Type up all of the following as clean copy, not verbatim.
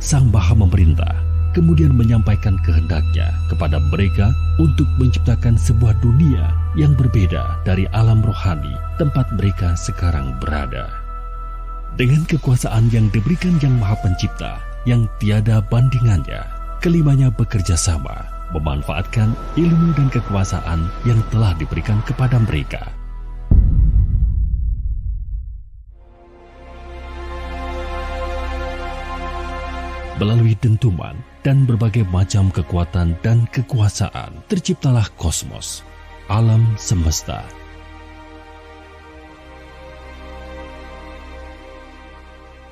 Sang Maha Memerintah kemudian menyampaikan kehendaknya kepada mereka untuk menciptakan sebuah dunia yang berbeda dari alam rohani tempat mereka sekarang berada. Dengan kekuasaan yang diberikan Yang Maha Pencipta yang tiada bandingannya, kelimanya bekerja sama memanfaatkan ilmu dan kekuasaan yang telah diberikan kepada mereka. Melalui dentuman dan berbagai macam kekuatan dan kekuasaan, terciptalah kosmos, alam semesta.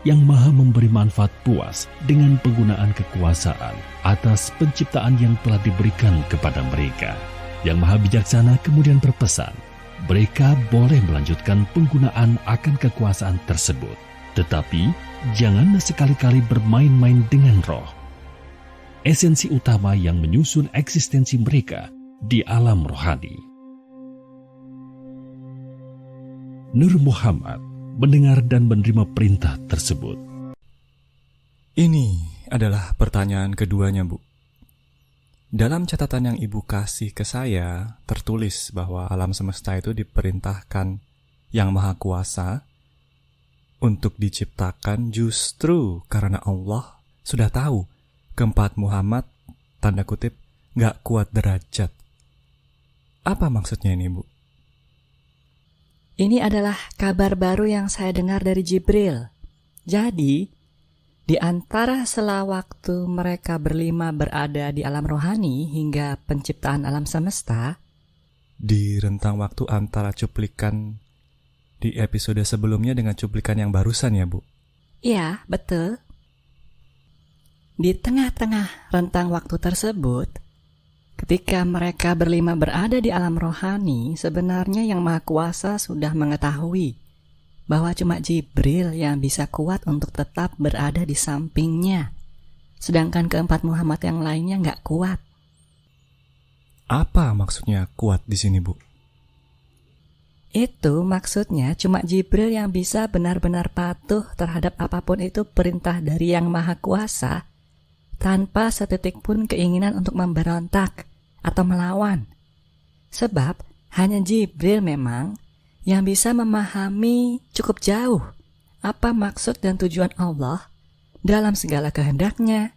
Yang Maha memberi manfaat puas dengan penggunaan kekuasaan atas penciptaan yang telah diberikan kepada mereka. Yang Maha Bijaksana kemudian berpesan, mereka boleh melanjutkan penggunaan akan kekuasaan tersebut, tetapi jangan sekali-kali bermain-main dengan roh, esensi utama yang menyusun eksistensi mereka di alam rohani. Nur Muhammad mendengar dan menerima perintah tersebut. Ini adalah pertanyaan keduanya, Bu. Dalam catatan yang Ibu kasih ke saya, tertulis bahwa alam semesta itu diperintahkan Yang Maha Kuasa untuk diciptakan justru karena Allah sudah tahu keempat Muhammad, tanda kutip, gak kuat derajat. Apa maksudnya ini, Bu? Ini adalah kabar baru yang saya dengar dari Jibril. Jadi, di antara sela waktu mereka berlima berada di alam rohani hingga penciptaan alam semesta, di rentang waktu antara cuplikan di episode sebelumnya dengan cuplikan yang barusan ya, Bu? Iya, betul. Di tengah-tengah rentang waktu tersebut, ketika mereka berlima berada di alam rohani, sebenarnya Yang Maha Kuasa sudah mengetahui bahwa cuma Jibril yang bisa kuat untuk tetap berada di sampingnya, sedangkan keempat Muhammad yang lainnya nggak kuat. Apa maksudnya kuat di sini, Bu? Itu maksudnya cuma Jibril yang bisa benar-benar patuh terhadap apapun itu perintah dari Yang Maha Kuasa, tanpa sedetik pun keinginan untuk memberontak atau melawan. Sebab hanya Jibril memang yang bisa memahami cukup jauh apa maksud dan tujuan Allah dalam segala kehendaknya,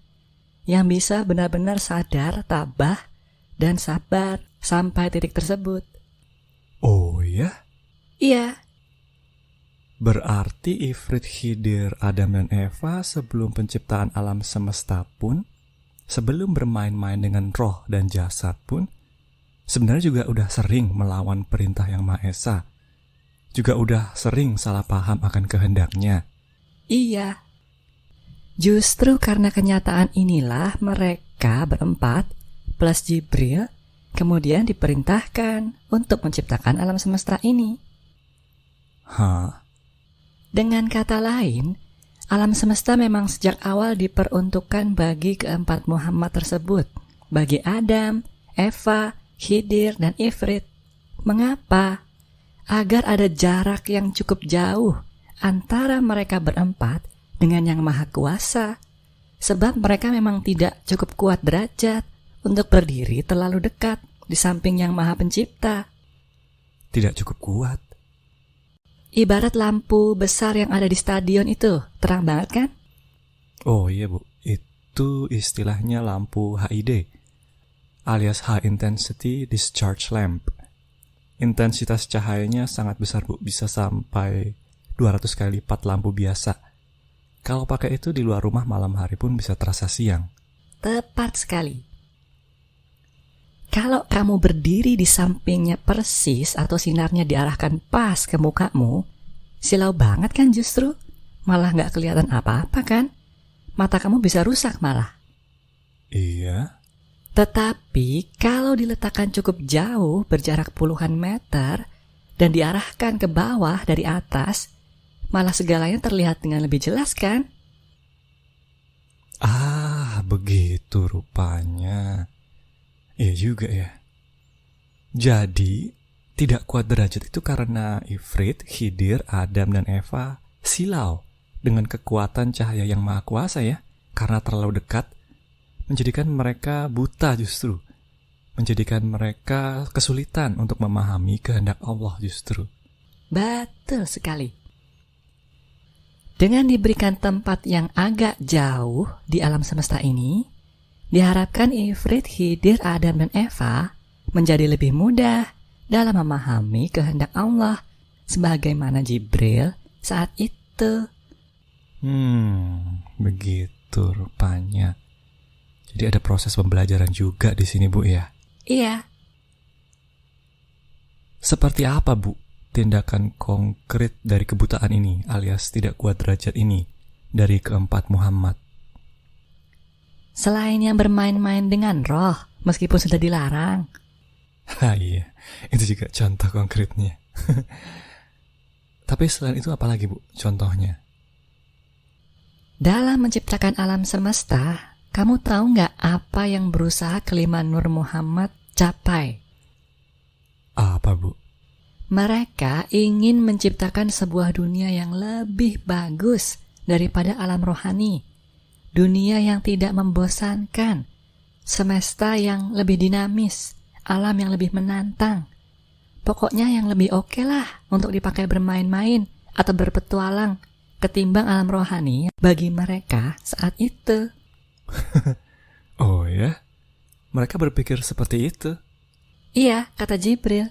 yang bisa benar-benar sadar, tabah, dan sabar sampai titik tersebut. Oh ya? Iya. Berarti Ifrit, Khidir, Adam dan Eva sebelum penciptaan alam semesta pun, sebelum bermain-main dengan roh dan jasad pun, sebenarnya juga udah sering melawan perintah Yang Maha Esa. Juga udah sering salah paham akan kehendaknya. Iya. Justru karena kenyataan inilah mereka berempat plus Jibril kemudian diperintahkan untuk menciptakan alam semesta ini. Hah? Dengan kata lain, alam semesta memang sejak awal diperuntukkan bagi keempat Muhammad tersebut, bagi Adam, Eva, Khidir, dan Ifrit. Mengapa? Agar ada jarak yang cukup jauh antara mereka berempat dengan Yang Maha Kuasa, sebab mereka memang tidak cukup kuat derajat untuk berdiri terlalu dekat di samping Yang Maha Pencipta. Tidak cukup kuat. Ibarat lampu besar yang ada di stadion itu, terang banget kan? Oh iya, Bu, itu istilahnya lampu HID, alias High Intensity Discharge Lamp. Intensitas cahayanya sangat besar, Bu, bisa sampai 200 kali lipat lampu biasa. Kalau pakai itu di luar rumah malam hari pun bisa terasa siang. Tepat sekali. Kalau kamu berdiri di sampingnya persis atau sinarnya diarahkan pas ke mukamu, silau banget kan justru? Malah gak kelihatan apa-apa kan? Mata kamu bisa rusak malah. Iya. Tetapi kalau diletakkan cukup jauh, berjarak puluhan meter, dan diarahkan ke bawah dari atas, malah segalanya terlihat dengan lebih jelas kan? Ah, begitu rupanya. Iya juga ya. Jadi, tidak kuat derajat itu karena Ifrit, Khidir, Adam, dan Eva silau dengan kekuatan cahaya Yang Maha Kuasa ya? karena terlalu dekat, menjadikan mereka buta justru. Menjadikan mereka kesulitan untuk memahami kehendak Allah justru. Betul sekali. Dengan diberikan tempat yang agak jauh di alam semesta ini, diharapkan Ifrit, Khidir, Adam, dan Eva menjadi lebih mudah dalam memahami kehendak Allah sebagaimana Jibril saat itu. Begitu rupanya. Jadi ada proses pembelajaran juga di sini, Bu, ya? Iya. Seperti apa, Bu, tindakan konkret dari kebutaan ini alias tidak kuat derajat ini dari keempat Muhammad? Selain yang bermain-main dengan roh, meskipun sudah dilarang. Iya, itu juga contoh konkretnya. Tapi selain itu apa lagi, Bu, contohnya? Dalam menciptakan alam semesta, kamu tahu nggak apa yang berusaha kelima Nur Muhammad capai? Apa, Bu? Mereka ingin menciptakan sebuah dunia yang lebih bagus daripada alam rohani. Dunia yang tidak membosankan, semesta yang lebih dinamis, alam yang lebih menantang. Pokoknya yang lebih oke lah untuk dipakai bermain-main atau berpetualang ketimbang alam rohani bagi mereka saat itu. Oh ya? Mereka berpikir seperti itu? Iya, kata Jibril.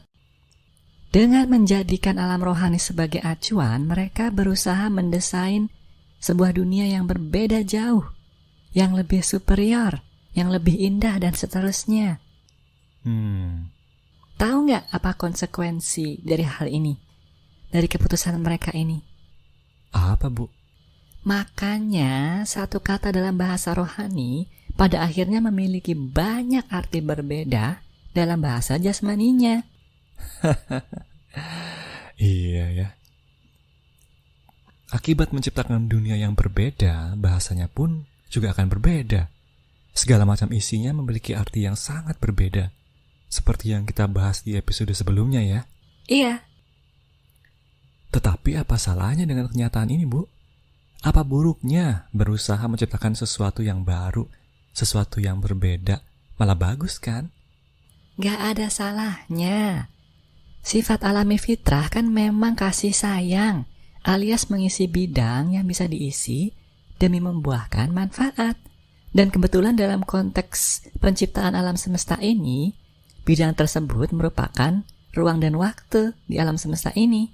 Dengan menjadikan alam rohani sebagai acuan, mereka berusaha mendesain sebuah dunia yang berbeda jauh, yang lebih superior, yang lebih indah, dan seterusnya. Tahu nggak apa konsekuensi dari hal ini? Dari keputusan mereka ini? Apa, Bu? Makanya satu kata dalam bahasa rohani pada akhirnya memiliki banyak arti berbeda dalam bahasa jasmaninya. Iya ya. Akibat menciptakan dunia yang berbeda, bahasanya pun juga akan berbeda. Segala macam isinya memiliki arti yang sangat berbeda. Seperti yang kita bahas di episode sebelumnya ya. Iya. Tetapi apa salahnya dengan kenyataan ini, Bu? Apa buruknya berusaha menciptakan sesuatu yang baru, sesuatu yang berbeda, malah bagus kan? Gak ada salahnya. Sifat alami fitrah kan memang kasih sayang, alias mengisi bidang yang bisa diisi demi membuahkan manfaat. Dan kebetulan dalam konteks penciptaan alam semesta ini, bidang tersebut merupakan ruang dan waktu di alam semesta ini.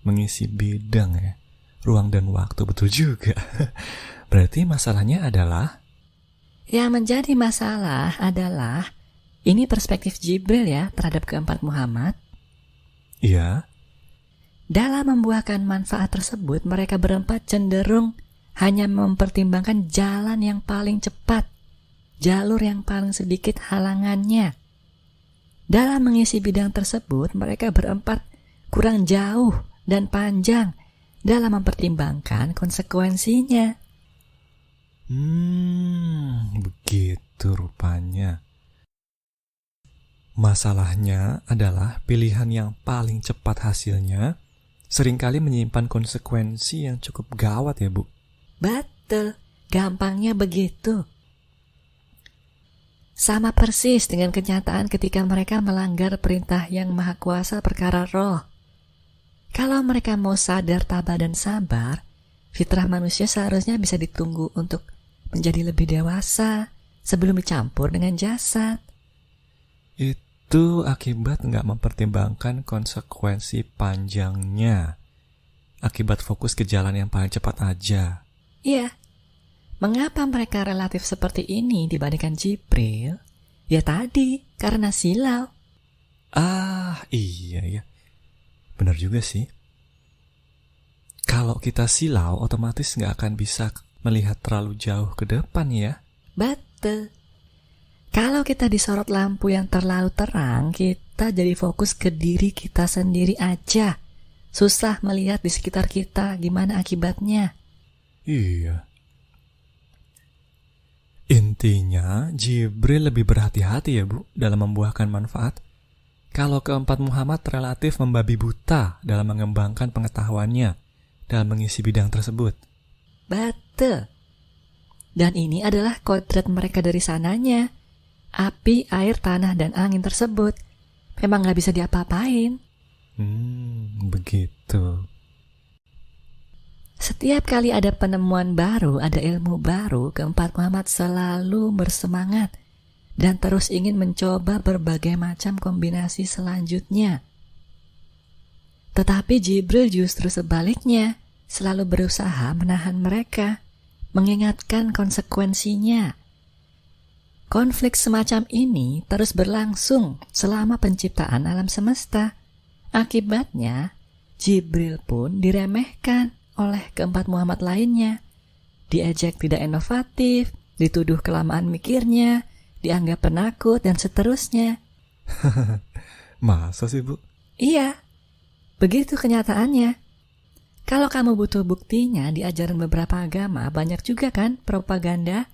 Mengisi bidang ya, ruang dan waktu, betul juga. Berarti masalahnya adalah? Yang menjadi masalah adalah ini perspektif Jibril ya terhadap keempat Muhammad. Iya. Dalam membuahkan manfaat tersebut, mereka berempat cenderung hanya mempertimbangkan jalan yang paling cepat, jalur yang paling sedikit halangannya. Dalam mengisi bidang tersebut, mereka berempat kurang jauh dan panjang dalam mempertimbangkan konsekuensinya. Begitu rupanya. Masalahnya adalah pilihan yang paling cepat hasilnya seringkali menyimpan konsekuensi yang cukup gawat ya, Bu. Betul, gampangnya begitu. Sama persis dengan kenyataan ketika mereka melanggar perintah yang maha kuasa perkara roh. Kalau mereka mau sadar, tabah, dan sabar, fitrah manusia seharusnya bisa ditunggu untuk menjadi lebih dewasa sebelum dicampur dengan jasad. Itu akibat nggak mempertimbangkan konsekuensi panjangnya. Akibat fokus ke jalan yang paling cepat aja. Iya. Mengapa mereka relatif seperti ini dibandingkan Jibril? Ya tadi, karena silau. Iya ya. Benar juga sih. Kalau kita silau, otomatis nggak akan bisa melihat terlalu jauh ke depan ya. Betul. Kalau kita disorot lampu yang terlalu terang, kita jadi fokus ke diri kita sendiri aja. Susah melihat di sekitar kita gimana akibatnya. Iya. Intinya, Jibril lebih berhati-hati ya, Bu, dalam membuahkan manfaat. Kalau keempat Muhammad relatif membabi buta dalam mengembangkan pengetahuannya dalam mengisi bidang tersebut. Betul. Bate. Dan ini adalah kodrat mereka dari sananya. Api, air, tanah, dan angin tersebut memang gak bisa diapa-apain. Begitu. Setiap kali ada penemuan baru, ada ilmu baru, keempat Muhammad selalu bersemangat dan terus ingin mencoba berbagai macam kombinasi selanjutnya. Tetapi Jibril justru sebaliknya, selalu berusaha menahan mereka, mengingatkan konsekuensinya. Konflik semacam ini terus berlangsung selama penciptaan alam semesta. Akibatnya, Jibril pun diremehkan oleh keempat Muhammad lainnya. Diejek tidak inovatif, dituduh kelamaan mikirnya, dianggap penakut, dan seterusnya. Masa sih, Bu? Iya, begitu kenyataannya. Kalau kamu butuh buktinya, di ajaran beberapa agama banyak juga kan propaganda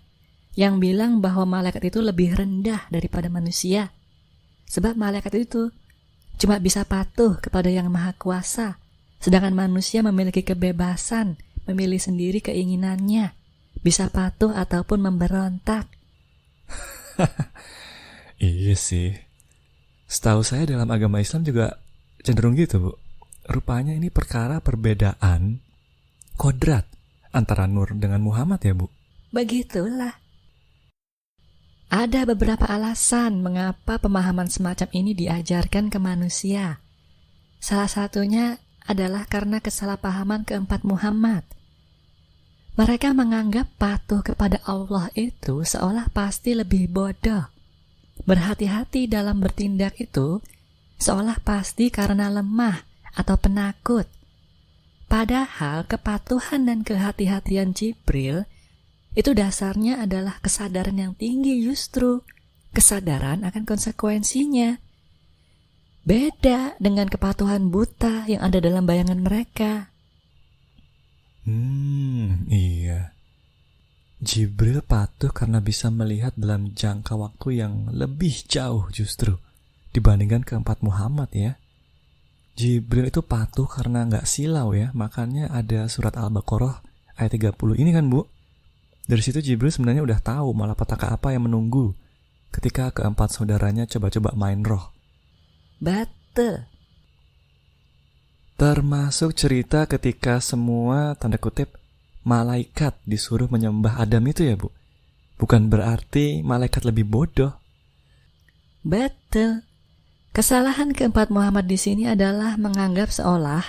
yang bilang bahwa malaikat itu lebih rendah daripada manusia. Sebab malaikat itu cuma bisa patuh kepada Yang Maha Kuasa, sedangkan manusia memiliki kebebasan memilih sendiri keinginannya, bisa patuh ataupun memberontak. Iya sih. Setahu saya dalam agama Islam juga cenderung gitu, Bu. Rupanya ini perkara perbedaan kodrat antara Nur dengan Muhammad ya, Bu? Begitulah. Ada beberapa alasan mengapa pemahaman semacam ini diajarkan ke manusia. Salah satunya adalah karena kesalahpahaman keempat Muhammad. Mereka menganggap patuh kepada Allah itu seolah pasti lebih bodoh. Berhati-hati dalam bertindak itu seolah pasti karena lemah atau penakut. Padahal kepatuhan dan kehati-hatian Jibril itu dasarnya adalah kesadaran yang tinggi justru. Kesadaran akan konsekuensinya. Beda dengan kepatuhan buta yang ada dalam bayangan mereka. Iya. Jibril patuh karena bisa melihat dalam jangka waktu yang lebih jauh justru dibandingkan keempat Muhammad ya. Jibril itu patuh karena gak silau ya. Makanya ada surat Al-Baqarah ayat 30 ini kan, Bu. Dari situ Jibril sebenarnya udah tahu malapetaka apa yang menunggu ketika keempat saudaranya coba-coba main roh. Betul. Termasuk cerita ketika semua tanda kutip malaikat disuruh menyembah Adam itu ya, Bu. Bukan berarti malaikat lebih bodoh. Betul. Kesalahan keempat Muhammad di sini adalah menganggap seolah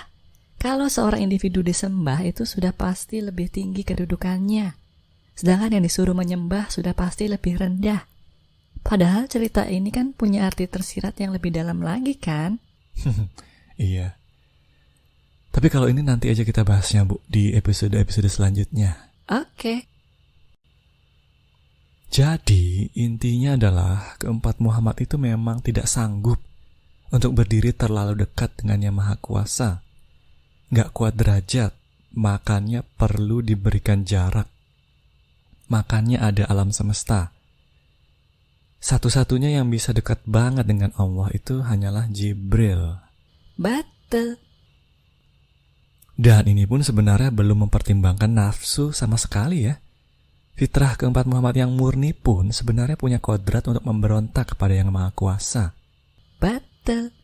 kalau seorang individu disembah itu sudah pasti lebih tinggi kedudukannya. Sedangkan yang disuruh menyembah sudah pasti lebih rendah. Padahal cerita ini kan punya arti tersirat yang lebih dalam lagi kan? Iya. Tapi kalau ini nanti aja kita bahasnya, Bu, di episode-episode selanjutnya. Oke. Jadi intinya adalah keempat Muhammad itu memang tidak sanggup untuk berdiri terlalu dekat dengan Yang Maha Kuasa. Gak kuat derajat, makanya perlu diberikan jarak. Makanya ada alam semesta. Satu-satunya yang bisa dekat banget dengan Allah itu hanyalah Jibril. Betul. Dan ini pun sebenarnya belum mempertimbangkan nafsu sama sekali ya. Fitrah keempat Muhammad yang murni pun sebenarnya punya kodrat untuk memberontak kepada Yang Maha Kuasa. Betul.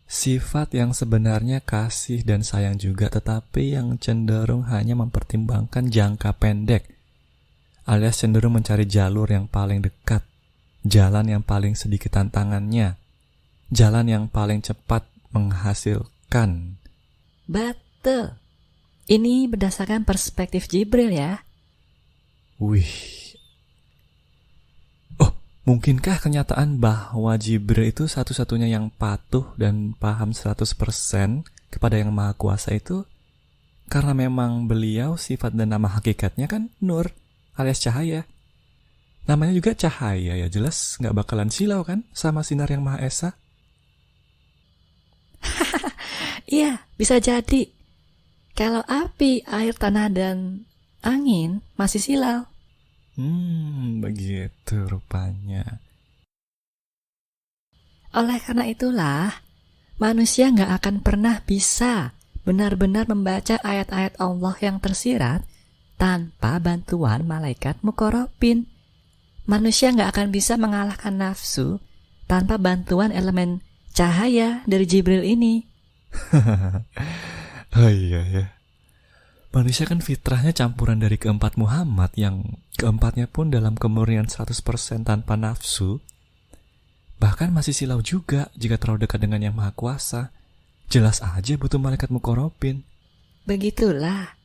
Sifat yang sebenarnya kasih dan sayang juga, tetapi yang cenderung hanya mempertimbangkan jangka pendek, alias cenderung mencari jalur yang paling dekat, jalan yang paling sedikit tantangannya, jalan yang paling cepat menghasilkan. Betul. Ini berdasarkan perspektif Jibril ya. Wih. Oh, mungkinkah kenyataan bahwa Jibril itu satu-satunya yang patuh dan paham 100% kepada Yang Maha Kuasa itu karena memang beliau sifat dan nama hakikatnya kan Nur alias cahaya. Namanya juga cahaya ya, jelas gak bakalan silau kan sama sinar Yang Maha Esa. Iya, bisa jadi. Kalau api, air, tanah, dan angin masih silau. Begitu rupanya. Oleh karena itulah, manusia gak akan pernah bisa benar-benar membaca ayat-ayat Allah yang tersirat tanpa bantuan malaikat muqarrabin. Manusia nggak akan bisa mengalahkan nafsu tanpa bantuan elemen cahaya dari Jibril ini. Oh iya ya. Manusia kan fitrahnya campuran dari keempat Muhammad yang keempatnya pun dalam kemurnian 100% tanpa nafsu. Bahkan masih silau juga jika terlalu dekat dengan Yang Maha Kuasa. Jelas aja butuh malaikat muqarrabin. Begitulah.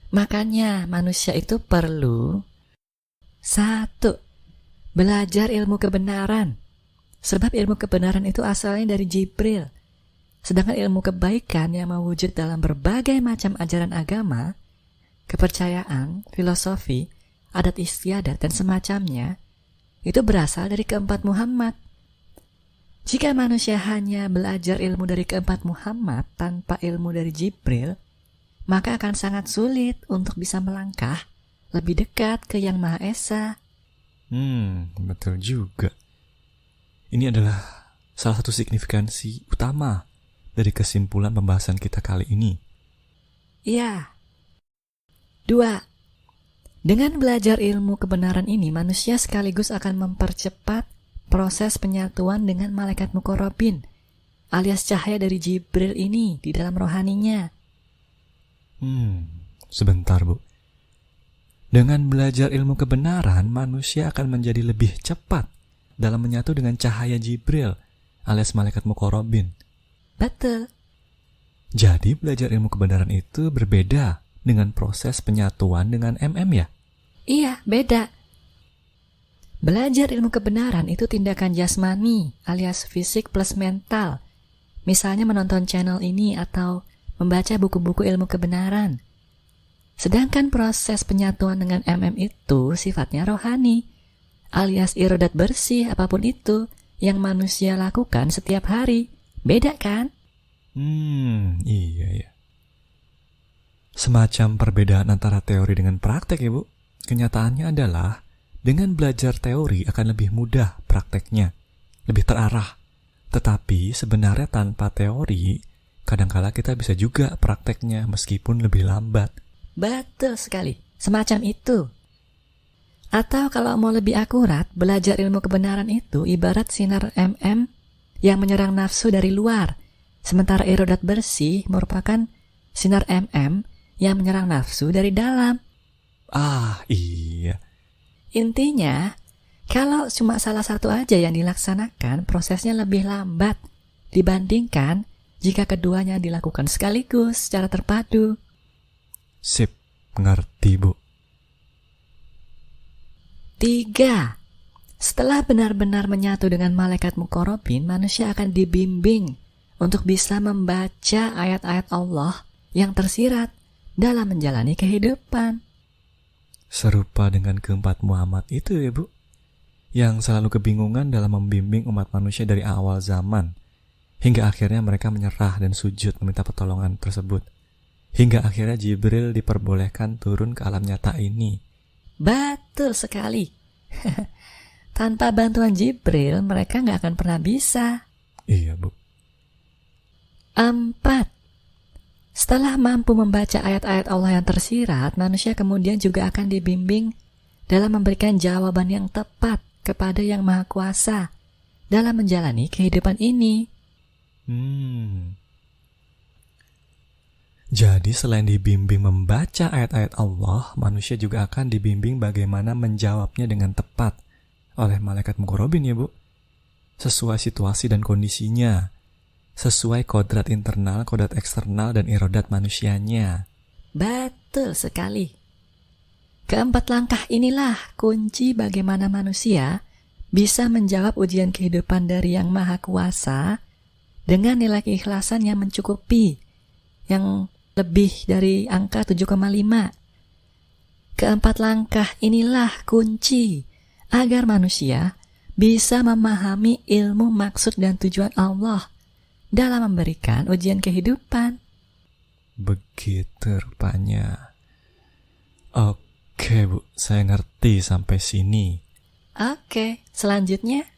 Makanya manusia itu perlu 1. Belajar ilmu kebenaran. Sebab ilmu kebenaran itu asalnya dari Jibril. Sedangkan ilmu kebaikan yang mewujud dalam berbagai macam ajaran agama, kepercayaan, filosofi, adat istiadat, dan semacamnya, itu berasal dari keempat Muhammad. Jika manusia hanya belajar ilmu dari keempat Muhammad tanpa ilmu dari Jibril, maka akan sangat sulit untuk bisa melangkah lebih dekat ke Yang Maha Esa. Betul juga. Ini adalah salah satu signifikansi utama dari kesimpulan pembahasan kita kali ini. Ya. 2. Dengan belajar ilmu kebenaran ini, manusia sekaligus akan mempercepat proses penyatuan dengan malaikat muqarrabin, alias cahaya dari Jibril ini di dalam rohaninya. Sebentar, Bu. Dengan belajar ilmu kebenaran, manusia akan menjadi lebih cepat dalam menyatu dengan cahaya Jibril, alias malaikat muqarrabin. Betul. Jadi belajar ilmu kebenaran itu berbeda dengan proses penyatuan dengan ya? Iya, beda. Belajar ilmu kebenaran itu tindakan jasmani alias fisik plus mental. Misalnya menonton channel ini atau membaca buku-buku ilmu kebenaran. Sedangkan proses penyatuan dengan itu sifatnya rohani, alias irodat bersih apapun itu yang manusia lakukan setiap hari. Beda kan? Iya ya. Semacam perbedaan antara teori dengan praktek ya, Bu. Kenyataannya adalah dengan belajar teori akan lebih mudah prakteknya, lebih terarah. Tetapi sebenarnya tanpa teori, kadangkala kita bisa juga prakteknya meskipun lebih lambat. Betul sekali, semacam itu. Atau kalau mau lebih akurat, belajar ilmu kebenaran itu ibarat sinar yang menyerang nafsu dari luar, sementara irodat bersih merupakan sinar yang menyerang nafsu dari dalam. Iya. Intinya, kalau cuma salah satu aja yang dilaksanakan, prosesnya lebih lambat dibandingkan jika keduanya dilakukan sekaligus secara terpadu. Sip, ngerti, Bu. 3. Setelah benar-benar menyatu dengan malaikat muqarrabin, manusia akan dibimbing untuk bisa membaca ayat-ayat Allah yang tersirat dalam menjalani kehidupan. Serupa dengan keempat Muhammad itu ya, Bu, yang selalu kebingungan dalam membimbing umat manusia dari awal zaman, hingga akhirnya mereka menyerah dan sujud meminta pertolongan tersebut. Hingga akhirnya Jibril diperbolehkan turun ke alam nyata ini. Betul sekali. Tanpa bantuan Jibril, mereka nggak akan pernah bisa. Iya, Bu. 4. Setelah mampu membaca ayat-ayat Allah yang tersirat, manusia kemudian juga akan dibimbing dalam memberikan jawaban yang tepat kepada Yang Maha Kuasa dalam menjalani kehidupan ini. Jadi selain dibimbing membaca ayat-ayat Allah, manusia juga akan dibimbing bagaimana menjawabnya dengan tepat oleh malaikat muqarrabin ya, Bu. Sesuai situasi dan kondisinya. Sesuai kodrat internal, kodrat eksternal, dan irodat manusianya. Betul sekali. Keempat langkah inilah kunci bagaimana manusia bisa menjawab ujian kehidupan dari Yang Maha Kuasa dengan nilai keikhlasan yang mencukupi, yang lebih dari angka 7,5. Keempat langkah inilah kunci agar manusia bisa memahami ilmu maksud dan tujuan Allah dalam memberikan ujian kehidupan. Begitu rupanya. Oke, Bu, saya ngerti sampai sini. Oke, selanjutnya